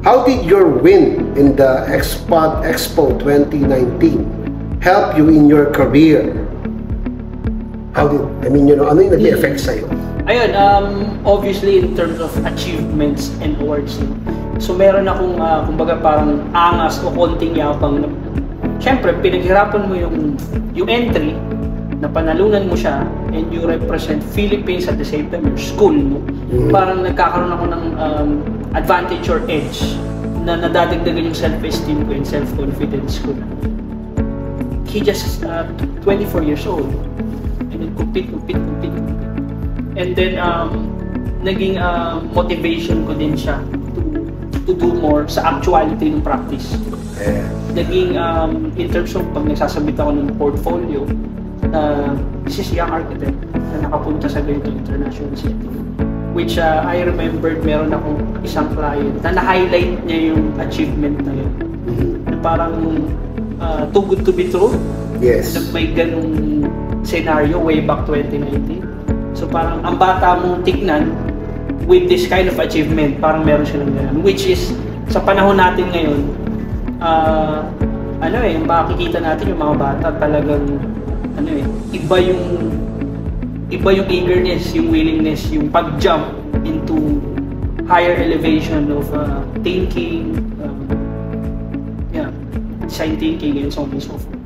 How did your win in the Expo 2019 help you in your career? How did, I mean, ano yung nag-effect sa'yo? Ayun, obviously in terms of achievements and awards, so meron akong, kumbaga parang angas o konting yapang. Siyempre, pinaghirapan mo yung entry, na panalunan mo siya, and you represent Philippines at the same time, your school, no? Parang nagkakaroon ako ng advantage or edge na nadadagdagan yung self-esteem ko and self-confidence ko. He just 24 years old, and then compete. And then, naging motivation ko din siya to do more sa actuality ng practice. Naging, in terms of pag nagsasabit ako ng portfolio, this is young architect na nakapunta sa ganito international setting. Which I remembered, meron akong isang client na na-highlight niya yung achievement na yun. Na parang too good to be true. Yes. Na may ganung scenario way back 2019. So parang ang bata mong tignan with this kind of achievement, parang meron silang ganun. Which is, sa panahon natin ngayon, makikita natin yung mga bata talagang, iba yung eagerness, yung willingness, yung pag-jump into higher elevation of thinking, design thinking, and so on and so forth.